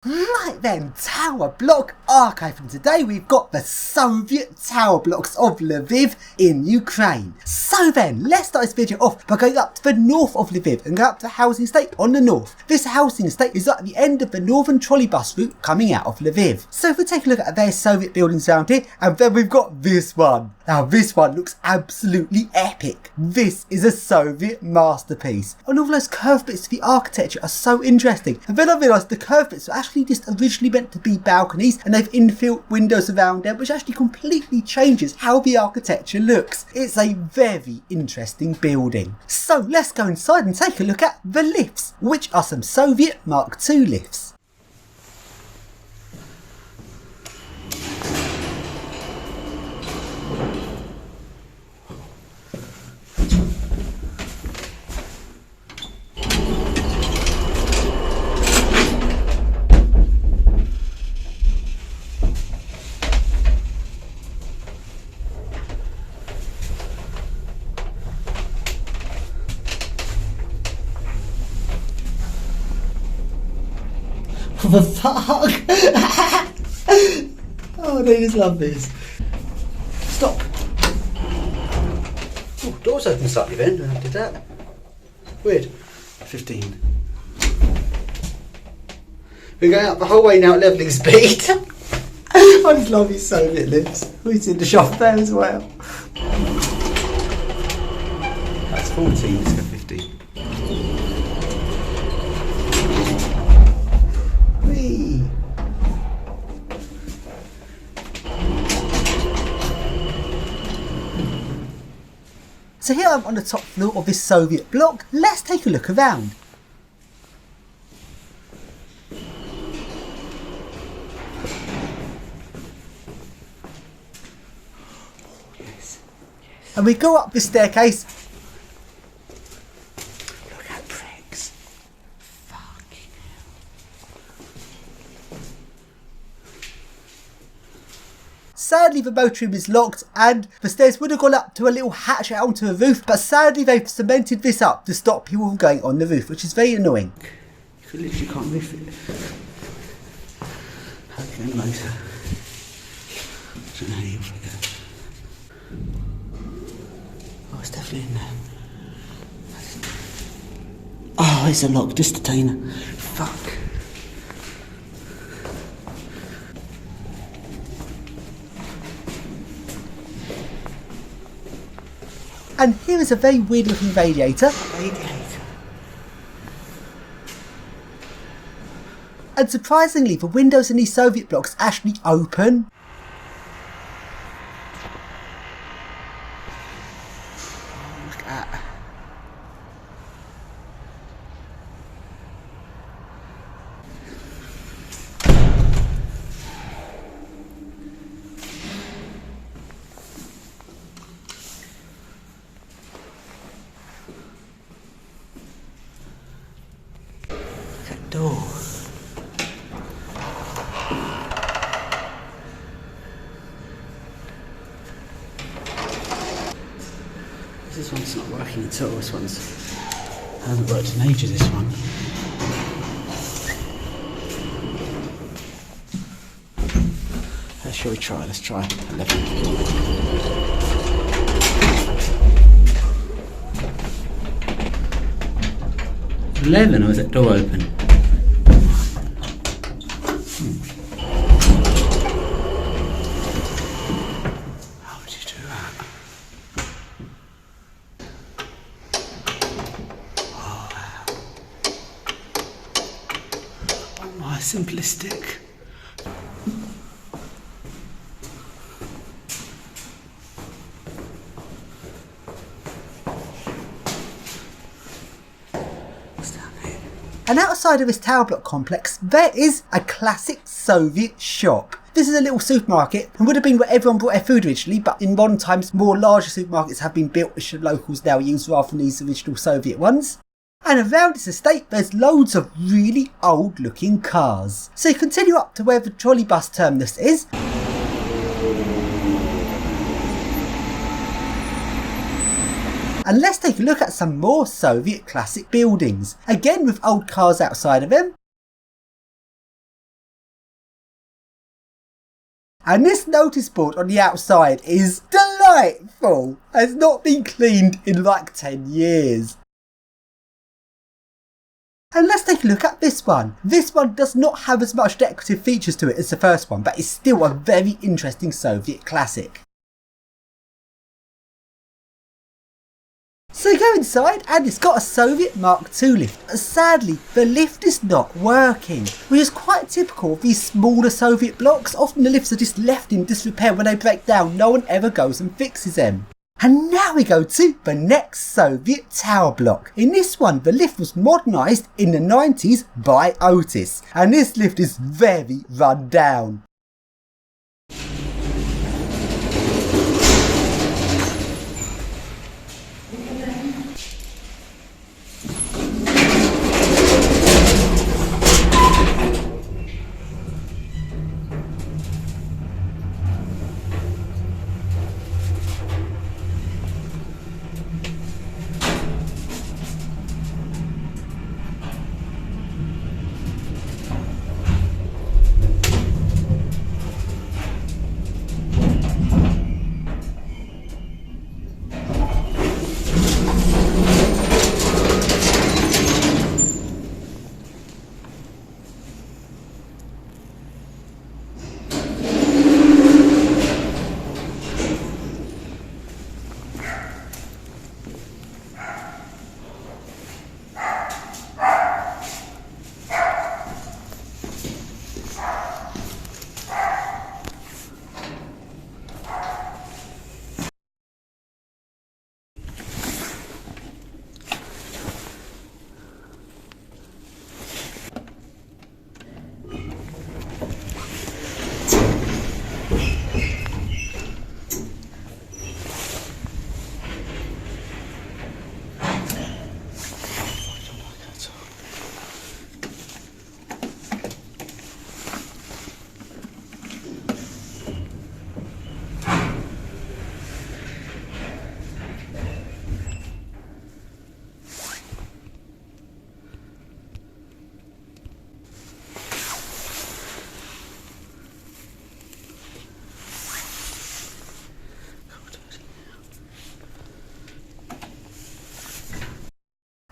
Right then, Tower Block Archive, and today we've got the Soviet tower blocks of Lviv in Ukraine. So then, let's start this video off by going up to the north of Lviv and go up to the housing estate on the north. This housing estate is at the end of the northern trolley bus route coming out of Lviv. So if we take a look at their Soviet buildings around here, and then we've got this one. Now this one looks absolutely epic. This is a Soviet masterpiece. And all those curved bits of the architecture are so interesting. And then I realised the curved bits are actually just originally meant to be balconies, and they've infilled windows around them, which actually completely changes how the architecture looks. It's a very interesting building. So let's go inside and take a look at the lifts, which are some Soviet Mark II lifts. What the fuck? Oh, they just love this. Stop. Oh, doors open slightly then when I did that. Weird. 15. We're going up the whole way now at levelling speed. I just love his Soviet lifts. He's in the shop there as well. That's 14, let's go 15. So here I'm on the top floor of this Soviet block. Let's take a look around. Yes. And we go up this staircase. Look at bricks. Fucking hell. Sadly, the motor room is locked and the stairs would have gone up to a little hatch out onto the roof, but sadly they've cemented this up to stop people from going on the roof, which is very annoying. You literally can't move it. How can the motor? I don't know how you figure. Oh, it's definitely in there. Oh, it's a lock, just a detainer. Fuck. And here is a very weird looking radiator. And surprisingly, the windows in these Soviet blocks actually open. Look at that. Door. This one's not working at all. This one's hasn't worked in ages. This one. Shall we try? Let's try 11. 11, or is that door open? How would you do that? Oh, wow. Oh my, simplistic. And outside of this tower block complex, there is a classic Soviet shop. This is a little supermarket and would have been where everyone bought their food originally, but in modern times more larger supermarkets have been built which the locals now use rather than these original Soviet ones. And around this estate there's loads of really old looking cars. So you continue up to where the trolley bus terminus is. And let's take a look at some more Soviet classic buildings, again with old cars outside of them. And this notice board on the outside is delightful. It's not been cleaned in like 10 years. And let's take a look at this one. This one does not have as much decorative features to it as the first one, but it's still a very interesting Soviet classic. So you go inside and it's got a Soviet Mark II lift. Sadly, the lift is not working, which is quite typical of these smaller Soviet blocks. Often the lifts are just left in disrepair. When they break down, no one ever goes and fixes them. And now we go to the next Soviet tower block. In this one, the lift was modernised in the 90s by Otis, and this lift is very run down.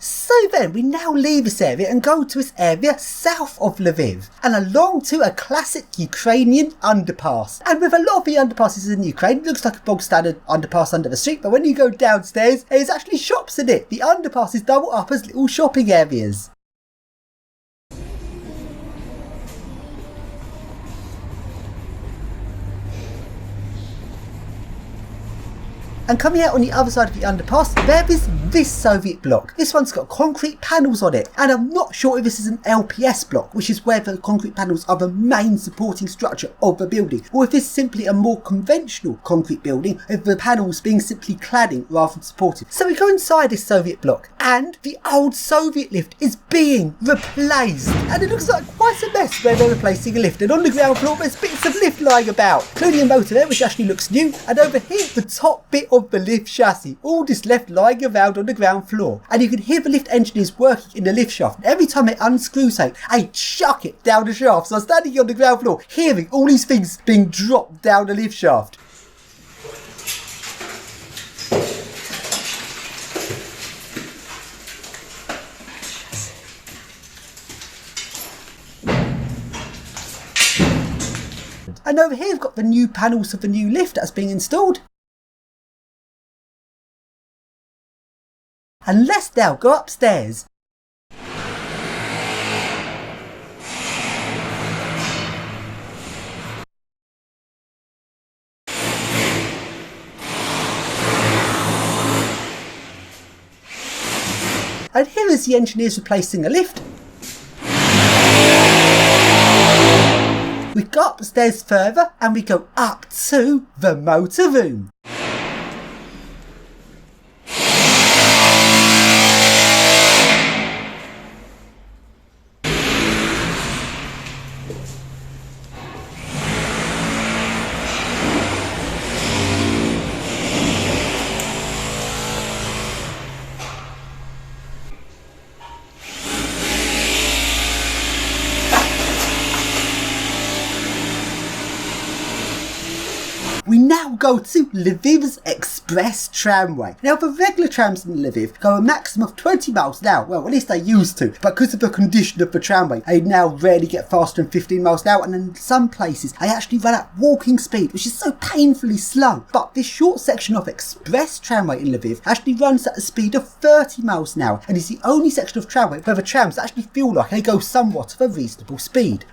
So then we now leave this area and go to this area south of Lviv and along to a classic Ukrainian underpass. And with a lot of the underpasses in Ukraine, it looks like a bog standard underpass under the street, but when you go downstairs, there's actually shops in it. The underpass is doubled up as little shopping areas. And coming out on the other side of the underpass, there is this Soviet block. This one's got concrete panels on it, and I'm not sure if this is an LPS block, which is where the concrete panels are the main supporting structure of the building, or if it's simply a more conventional concrete building, with the panels being simply cladding rather than supporting. So we go inside this Soviet block, and the old Soviet lift is being replaced. And it looks like quite a mess where they're replacing a lift, and on the ground floor there's bits of lift lying about, including a motor there which actually looks new, and over here the top bit of the lift chassis, all just left lying around on the ground floor. And you can hear the lift engineers working in the lift shaft. And every time they unscrew something, they chuck it down the shaft. So I'm standing on the ground floor, hearing all these things being dropped down the lift shaft. And over here we've got the new panels of the new lift that's being installed. And let's now go upstairs. And here is the engineers replacing a lift. We go upstairs further and we go up to the motor room. we now go to Lviv's express tramway. Now the regular trams in Lviv go a maximum of 20 miles an hour, well at least they used to, but because of the condition of the tramway they now rarely get faster than 15 miles an hour, and in some places they actually run at walking speed, which is so painfully slow. But this short section of express tramway in Lviv actually runs at a speed of 30 miles an hour and is the only section of tramway where the trams actually feel like they go somewhat of a reasonable speed.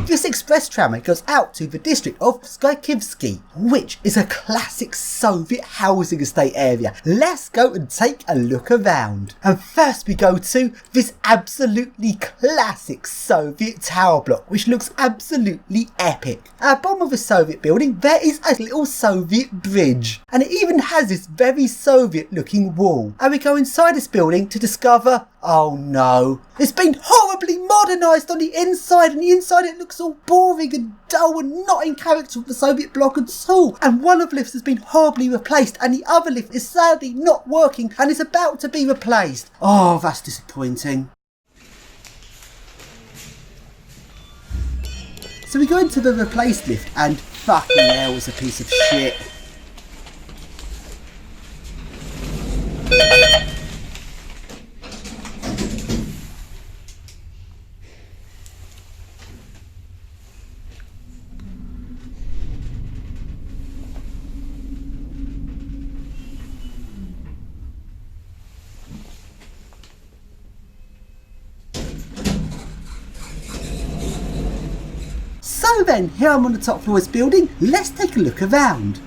This express tramway goes out to the district of Sykhiv, which is a classic Soviet housing estate area. Let's go and take a look around. And first we go to this absolutely classic Soviet tower block, which looks absolutely epic. At the bottom of the Soviet building there is a little Soviet bridge, and it even has this very Soviet looking wall. And we go inside this building to discover, oh no, it's been horribly modernised on the inside, and the inside it looks all boring and dull and not in character with the Soviet block at all. And one of the lifts has been horribly replaced and the other lift is sadly not working and is about to be replaced. Oh, that's disappointing. So we go into the replaced lift and fucking hell, it's a piece of shit. So then, here I'm on the top floor of this building, let's take a look around.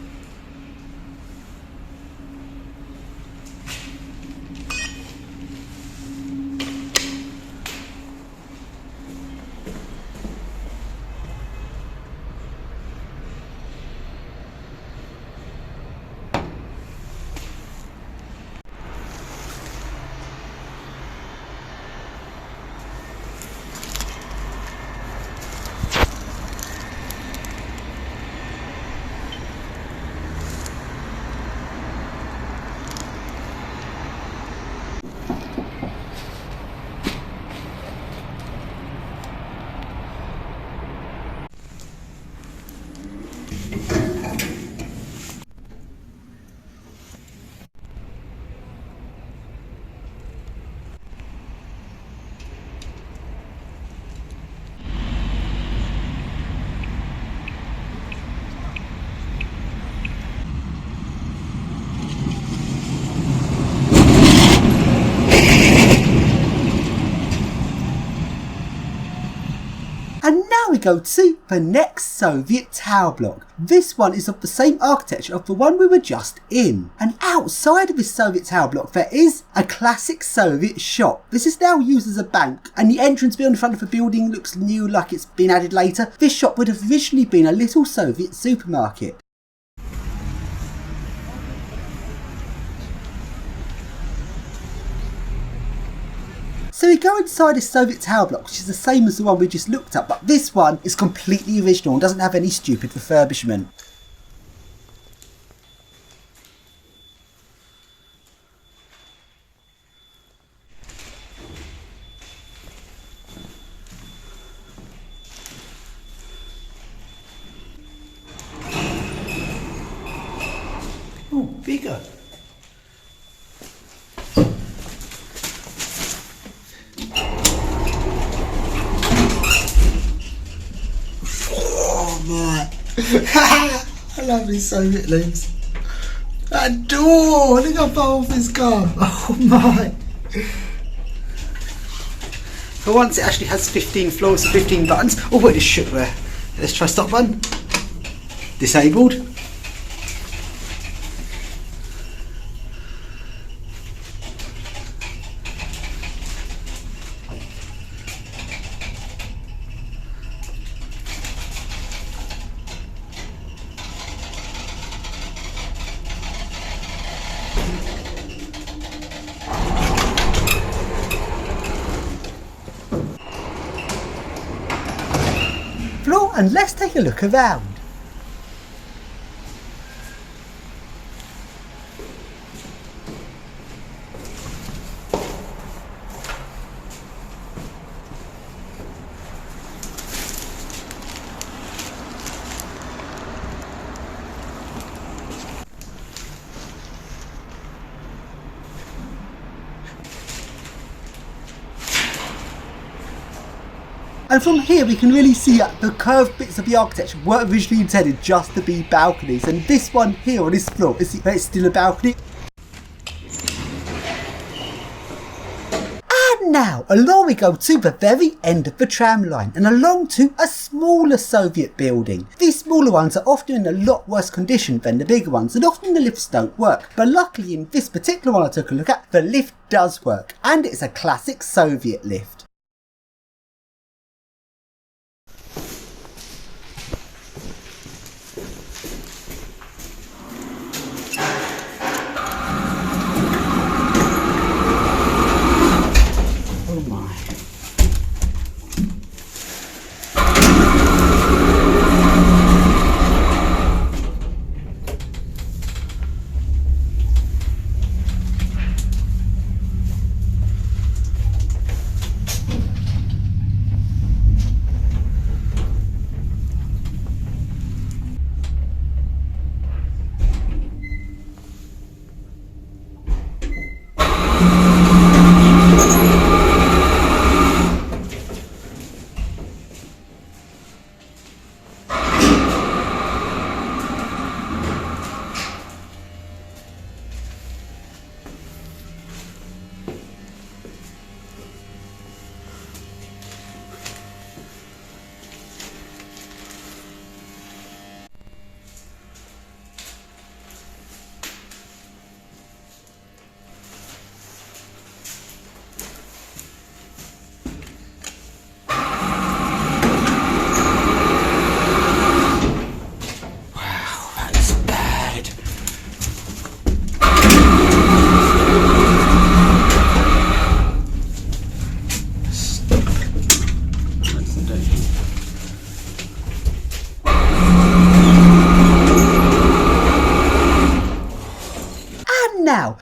And now we go to the next Soviet tower block. This one is of the same architecture of the one we were just in. And outside of this Soviet tower block there is a classic Soviet shop. This is now used as a bank, and the entrance beyond the front of the building looks new, like it's been added later. This shop would have originally been a little Soviet supermarket. So we go inside this Soviet tower block, which is the same as the one we just looked at, but this one is completely original and doesn't have any stupid refurbishment. Oh, bigger. I love these Soviet leaves. That door! Look how far off it's gone. Oh my. For once it actually has 15 floors and 15 buttons. Oh wait, it shook there. Let's try stop button. Disabled. Floor, and let's take a look around. And from here we can really see that the curved bits of the architecture were originally intended just to be balconies, and this one here on this floor, is it's still a balcony. And now along we go to the very end of the tram line and along to a smaller Soviet building. These smaller ones are often in a lot worse condition than the bigger ones, and often the lifts don't work, but luckily in this particular one I took a look at, the lift does work, and it's a classic Soviet lift.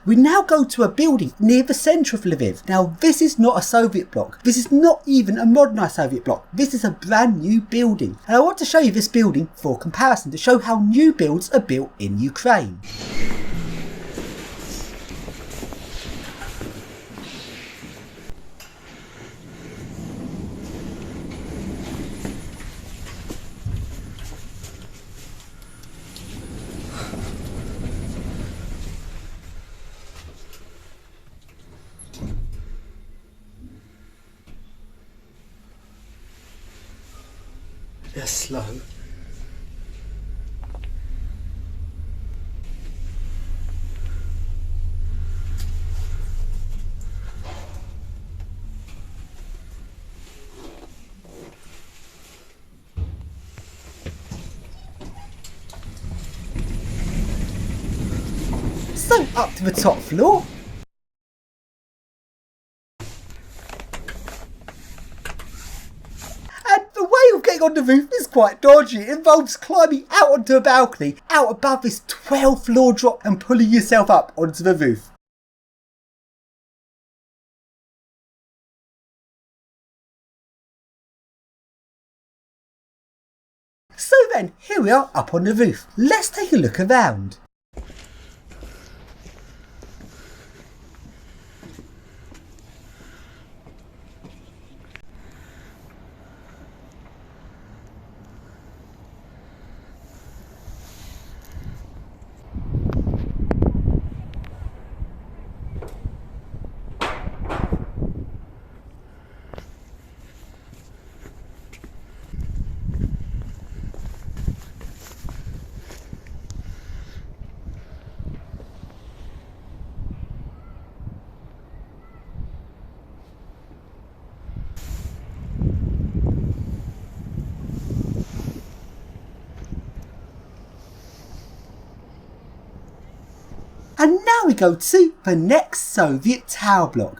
We now go to a building near the centre of Lviv. Now this is not a Soviet block, this is not even a modernised Soviet block, this is a brand new building. And I want to show you this building for comparison to show how new builds are built in Ukraine. They're slow. So up to the top floor. On the roof is quite dodgy. It involves climbing out onto a balcony out above this 12th floor drop and pulling yourself up onto the roof. So then, here we are up on the roof. Let's take a look around. go to the next Soviet tower block.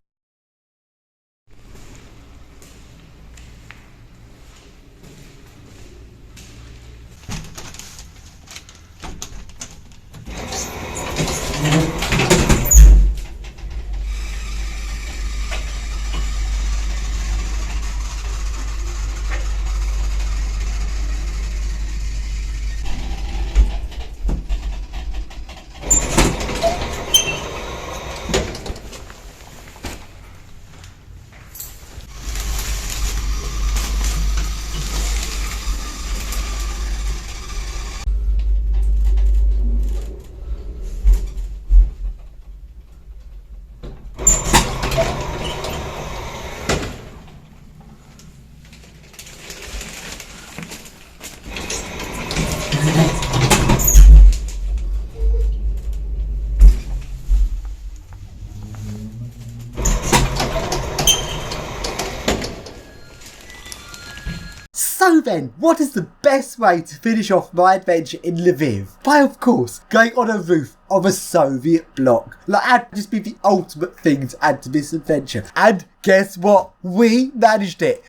So then, what is the best way to finish off my adventure in Lviv? By of course, going on a roof of a Soviet block. Like, that'd just be the ultimate thing to add to this adventure. And guess what? We managed it.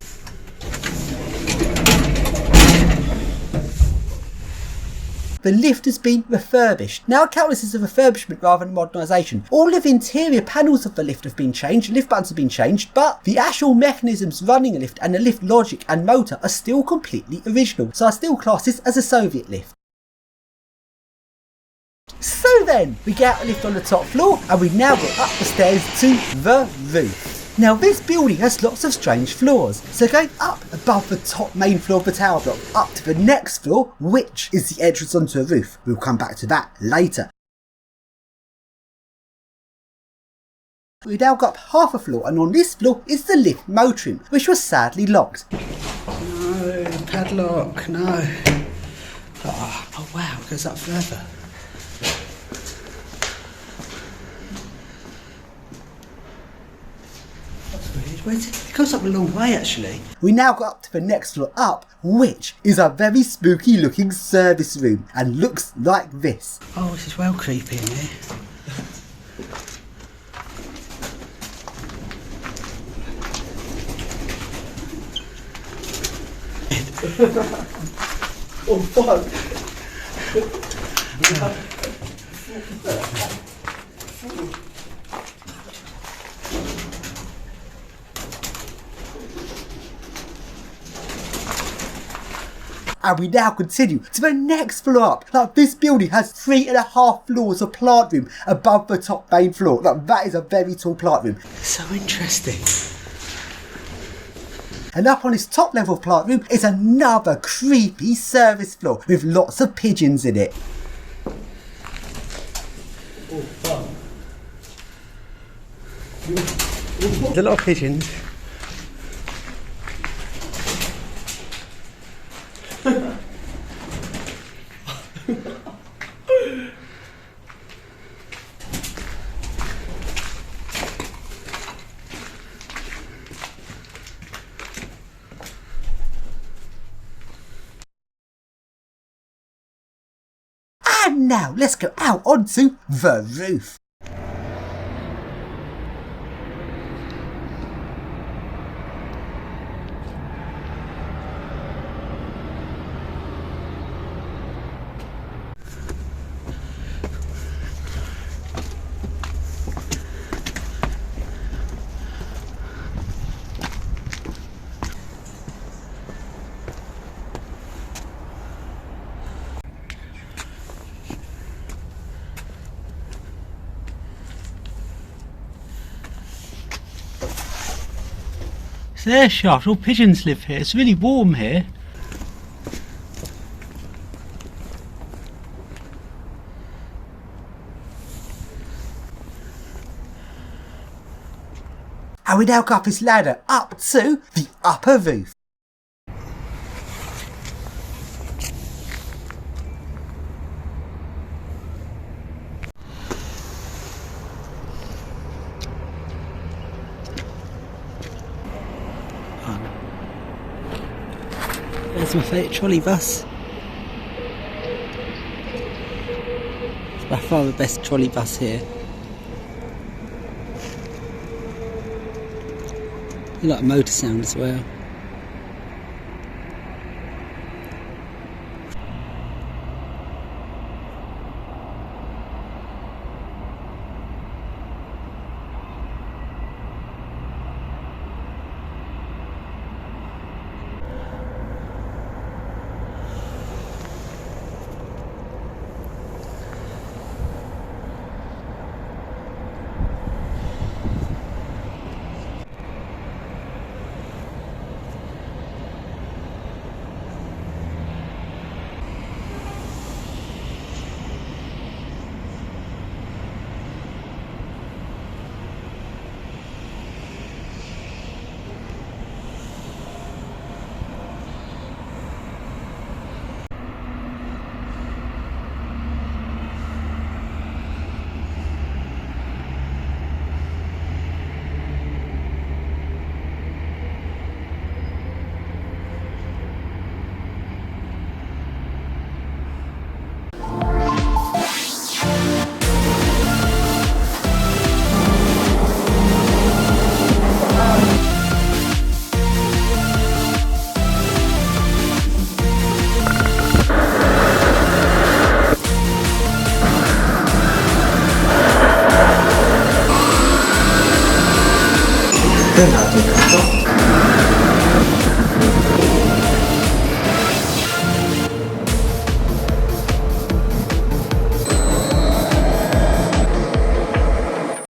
The lift has been refurbished. Now I count this as a refurbishment rather than modernisation. All of the interior panels of the lift have been changed, the lift buttons have been changed, but the actual mechanisms running a lift and the lift logic and motor are still completely original. So I still class this as a Soviet lift. So then, we get out the lift on the top floor and we now go up the stairs to the roof. Now this building has lots of strange floors, so going up above the top main floor of the tower block up to the next floor, which is the entrance onto a roof. We'll come back to that later. We now got up half a floor, and on this floor is the lift motoring, which was sadly locked. No, padlock, no. Oh wow, it goes up further. It goes up a long way actually. We now got up to the next floor up, which is a very spooky looking service room and looks like this. Oh, this is well creepy in here. Oh fuck. And we now continue to the next floor up. Like, this building has 3.5 floors of plant room above the top main floor. Like, that is a very tall plant room. So interesting. And up on this top level of plant room is another creepy service floor with lots of pigeons in it. Oh, fuck. There's a lot of pigeons. And now let's go out onto the roof. It's an air shaft, all pigeons live here. It's really warm here. And we now go up this ladder up to the upper roof. There's my favourite trolley bus. It's by far the best trolley bus here. You like a motor sound as well. Then I take a